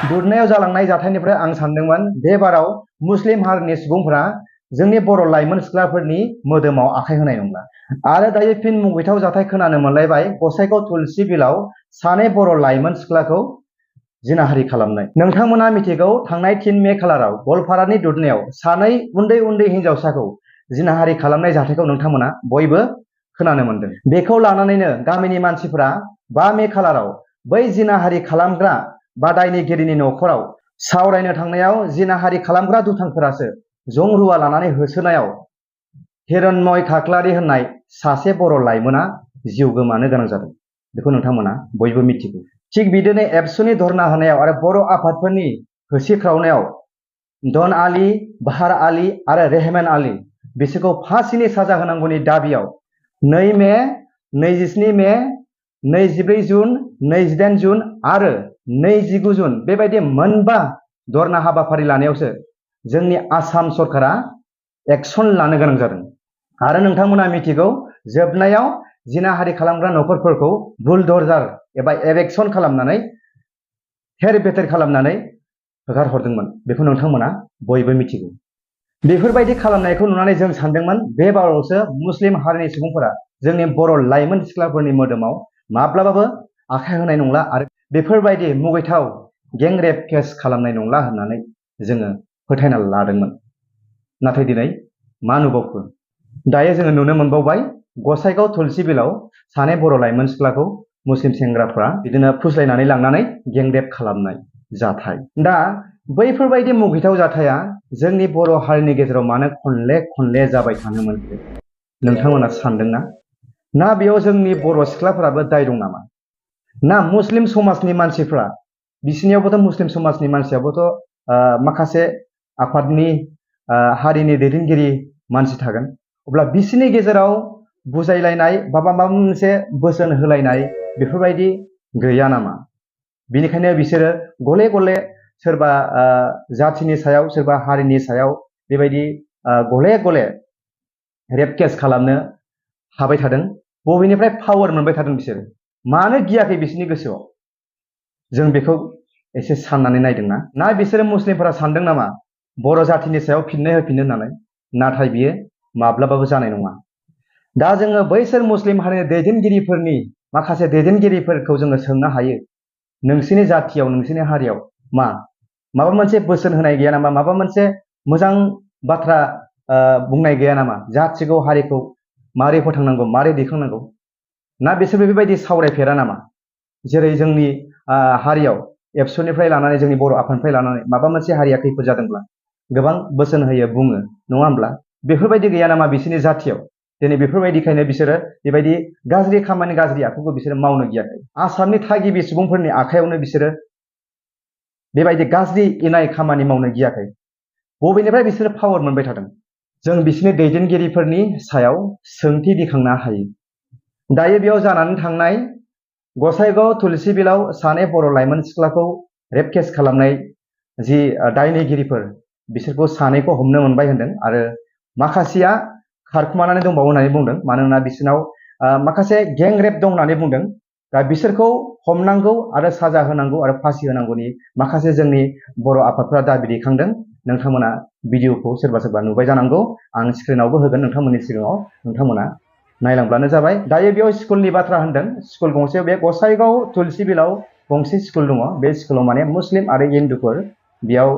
दुधनायाव जालांनाय जाथायनिफ्राय आं सानदोंमोन बे बाराव मुस्लिम हारिनि सुबुंफोरा जोंनि बर' लाइमोन सिख्लाफोरनि मोदोमाव आखाइ होनाय नंला। आरो दायो फिन मुगैथाव जाथाय खोनानो मोनलायबाय गसाइगाव तुलसि बिलाव सानै बर' लाइमोन सिख्लाखौ जिनाहारि खालामनाय। नोंथांमोना मिथिगौ थांनाय 3 मे खालाराव गलपारानि दुधनायाव सानै उन्दै उन्दै हिन्जावसाखौ जिनाहारि खालामनाय जाथायखौ नोंथांमोना बयबो खोनानो मोनदों। बेखौ लानानैनो गामिनि मानसिफोरा 5 मे खालाराव बै जिनाहारि खालामग्रा बा दायनिगिरिनि न'खराव सावरायनो थांनायाव जिनाहारि खालामग्रा दुथांफोरासो जं रुवा लानानै होसोनायाव हिरण्मय खाख्लारि होननाय सासे बर' लाइमोना जिउ गोमानो गोनां जादों। बेखौ नोंथांमोना बयबो मिथिगौ। थिग बिदिनो एबसुनि धरना होनायाव आरो बर' आफादफोरनि होसिख्रावनायाव डन आली, बाहार आली आरो रेहमान आली बिसोरखौ फांसिनि साजा होनांगौनि दाबियाव 2 मे, 27 मे, 24 जुन, 28 जुन आरो 29 जुन बेबायदि मोनबा धरना हाबाफारि लानायावसो जोंनि आसाम सरकारा एक्सन लानो गोनां जादों। आरो नोंथांमोना मिथिगौ जोबनायाव जिनाहारि खालामग्रा न'खरफोरखौ बुलडजार एबा एभेक्सन खालामनानै हेर बेथेर खालामनानै होखार हरदोंमोन। बेखौ नोंथांमोना बयबो मिथिगौ। बेफोरबायदि खालामनायखौ नुनानै जों सानदोंमोन बे बारावसो मुस्लिम हारिनि सुबुंफोरा जोंनि बर' लाइमोन सिख्लाफोरनि मोदोमाव माब्लाबाबो आखाइ होनाय नंला आरो बेफोरबायदि मुगैथाव गें रेप केस खालामनाय नंला होननानै जोङो फोथायना लादोंमोन। नाथाय दिनै मा नुबावखो? दायो जोङो नुनो मोनबावबाय गसाइगाव तुलसि बिलाव सानै बर' लाइमोन सिख्लाखौ मुस्लिम सेंग्राफ्रा बिदिनो फुस्लायनानै लांनानै गें रेप खालामनाय जाथाय। दा बैफोरबायदि मुगैथाव जाथाया जोंनि बर' हारिनि गेजेराव मानो खनले खनले जाबाय थानो मोनखो? नोंथांमोना सानदोंना? ना बेयाव जोंनि बर' सिख्लाफोराबो दाय दं नामा? ना मुस्लिम समाजनि मानसिफ्रा बिसिनियावबोथ' मुस्लिम समाजनि मानसियाबोथ' माखासे आफादनि हारिनि दैदेनगिरि मानसि थागोन। अब्ला बिसिनि गेजेराव बुजायलायनाय बा माबा मोनसे बोसोन होलायनाय बेफोरबायदि गैया नामा? बिनिखायनो बिसोरो गले गले सोरबा जाथिनि सायाव सोरबा हारिनि सायाव बेबायदि गले गले रेप केस खालामनो हाबाय थादों। बबेनिफ्राय पावार मोनबाय थादों बिसोरो? मानो गियाखै बिसोरनि गोसोआव? जों बेखौ एसे साननानै नायदोंना? ना बिसोरो मुस्लिमफोरा सानदों नामा बर' जाथिनि सायाव फिननाय होफिननो होननानै? नाथाय बियो माब्लाबाबो जानाय नङा। दा जोङो बैसोर मुस्लिम हारिनि दैदेनगिरिफोरनि माखासे दैदेनगिरिफोरखौ जोङो सोंनो हायो नोंसिनि जाथियाव नोंसिनि हारियाव माबा मोनसे बोसोन होनाय गैया नामा? माबा मोनसे मोजां बाथ्रा बुंनाय गैया नामा? जाथिखौ हारिखौ मारै फोथांनांगौ मारै दैखांनांगौ? ना बिसोरबो बेबायदि सावरायफेरा नामा? जेरै जोंनि हारियाव एबसुनिफ्राय लानानै जोंनि बर' आफादनिफ्राय लानानै माबा मोनसे हारिया खैफोद जादोंब्ला गोबां बोसोन होयो बुङो नङा होमब्ला? बेफोरबायदि गैया नामा बिसोरनि जाथियाव? दिनै बेफोरबायदिखायनो बिसोरो बेबायदि गाज्रि खामानि गाज्रि आखुखौ बिसोरो मावनो गियाखै। आसामनि थागिबि सुबुंफोरनि आखायावनो बिसोरो बेबायदि गाज्रि इनाय खामानि मावनो गियाखै। बबेनिफ्राय बिसोरो पावार मोनबाय थादों? जों बिसोरनि दैदेनगिरिफोरनि सायाव सोंथि दिखांनो हायो। दायो बेयाव जानानै थांनाय गसाइगाव तुलसि बिलाव सानै बर' लाइमोन सिख्लाखौ रेप केस खालामनाय जि दायनिगिरिफोर बिसोरखौ सानैखौ हमनो मोनबाय होनदों आरो माखासेया खारखुमानानै दंबावो होननानै बुंदों। मानोना बिसोरनाव माखासे गें रेप दं होननानै बुंदों। दा बिसोरखौ हमनांगौ आरो साजा होनांगौ आरो फासि होनांगौनि माखासे जोंनि बर' आफादफोरा दाबि दैखांदों। नोंथांमोना भिडिअखौ सोरबा सोरबा नुबाय जानांगौ। आं स्क्रिनावबो होगोन नोंथांमोननि सिगाङाव, नोंथांमोना नायलांब्लानो जाबाय। दायो बेयाव स्कुलनि बाथ्रा होनदों। स्कुल गंसे बे गसाइगाव तुलसि बिलाव गंसे स्कुल दङ। बे स्कुलाव माने मुस्लिम आरो हिन्दुफोर बेयाव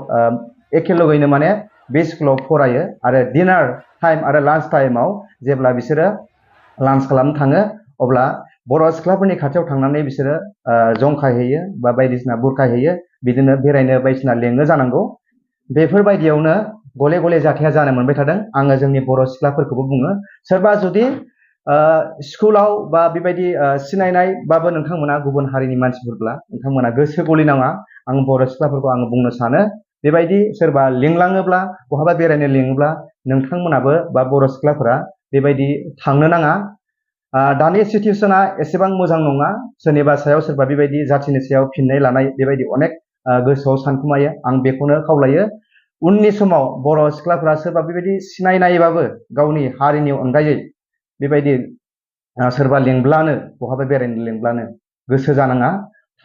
एखे लगैनो माने बे स्कुलाव फरायो आरो डिनार टाइम आरो लान्च टाइमाव जेब्ला बिसोरो लान्च खालामनो थाङो अब्ला बर' सिख्लाफोरनि खाथियाव थांनानै बिसोरो जंखायहैयो बा बायदिसिना बुरखायहैयो, बिदिनो बेरायनो बायदिसिना लेङो जानांगौ। बेफोरबायदियावनो गले गले जाथाया जानो मोनबाय थादों। आङो जोंनि बर' सिख्लाफोरखौबो बुङो, सोरबा जुदि स्कुलाव बा बेबायदि सिनायनायबाबो नोंथांमोना गुबुन हारिनि मानसिफोरब्ला नोंथांमोना गोसो गलिनाङा। आं बर' सिख्लाफोरखौ आङो बुंनो सानो बेबायदि सोरबा लिंलाङोब्ला बहाबा बेरायनो लिङोब्ला नोंथांमोनाबो बा बर' सिख्लाफोरा बेबायदि थांनो नाङा। दानि सिचुवेसना एसेबां मोजां नङा। सोरनिबा सायाव सोरबा बेबायदि जाथिनि सायाव फिननाय लानाय बेबायदि अनेक गोसोआव सानखुमायो। आं बेखौनो खावलायो उननि समाव बर' सिख्लाफोरा सोरबा बेबायदि सिनायनायबाबो गावनि हारिनि अनगायै बेबायदि सोरबा लिंब्लानो बहाबा बेरायनो लिंब्लानो गोसो जानाङा,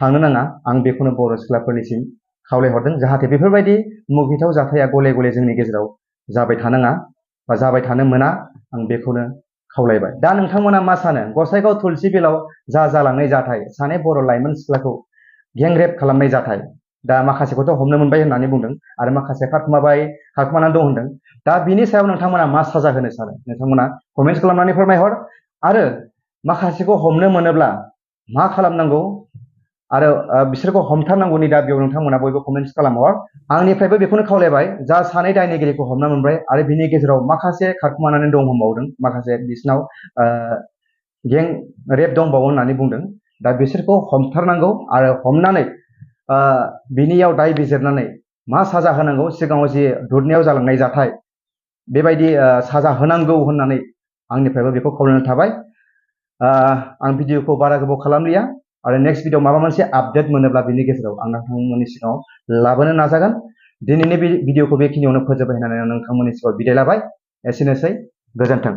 थांनो नाङा। आं बेखौनो बर' सिख्लाफोरनिसिम खावलायहरदों जाहाथे बेफोरबायदि मुगैथाव जाथाया गले गले जोंनि गेजेराव जाबाय थानाङा बा जाबाय थानो मोना आं बेखौनो खावलायबाय। दा नोंथांमोना मा सानो गसाइगाव तुलसि बिलाव जालांनाय जाथाय सानै बर' लाइमोन सिख्लाखौ गेंरेप खालामनाय जाथाय दा माखासेखौथ' हमनो मोनबाय होननानै बुंदों आरो माखासे खारखुमानानै दं होनदों दा बिनि सायाव नोंथांमोना मा साजा होनो सानो नोंथांमोना कमेन्ट्स खालामनानै फोरमायहर आरो माखासेखौ हमनो मोनोब्ला मा खालामनांगौ आरो बिसोरखौ हमथारनांगौनि दाबियाव नोंथांमोना बयबो कमेन्ट्स खालामहर आंनिफ्रायबो बेखौनो खावलायबाय जा सानै दायनिगिरिखौ हमना मोनबाय आरो बिनि गेजेराव माखासे खारखुमानानै दं होनबावदों माखासे बिसिनाव गें रेप दंबावो होननानै बुंदों दा बिसोरखौ हमथारनांगौ आरो हमनानै बिनियाव दाय बिजिरनानै मा साजा होनांगौ सिगाङाव जे दुधनियाव जालांनाय जाथाय बेबायदि साजा होनांगौ होननानै आंनिफ्रायबो बेखौ खावलायनाय थाबाय आं भिडिअखौ बारा गोबाव खालामलिया आरो नेक्स्ट भिडिअ माबा मोनसे आपडेट मोनोब्ला बिनि गेजेराव आं नोंथांमोननि सिगाङाव लाबोनो नाजागोन दिनैनि भिडिअखौ बेखिनियावनो फोजोबबाय होननानै आं नोंथांमोननि सिगाङाव बिदाय लाबाय एसेनोसै गोजोन्थों।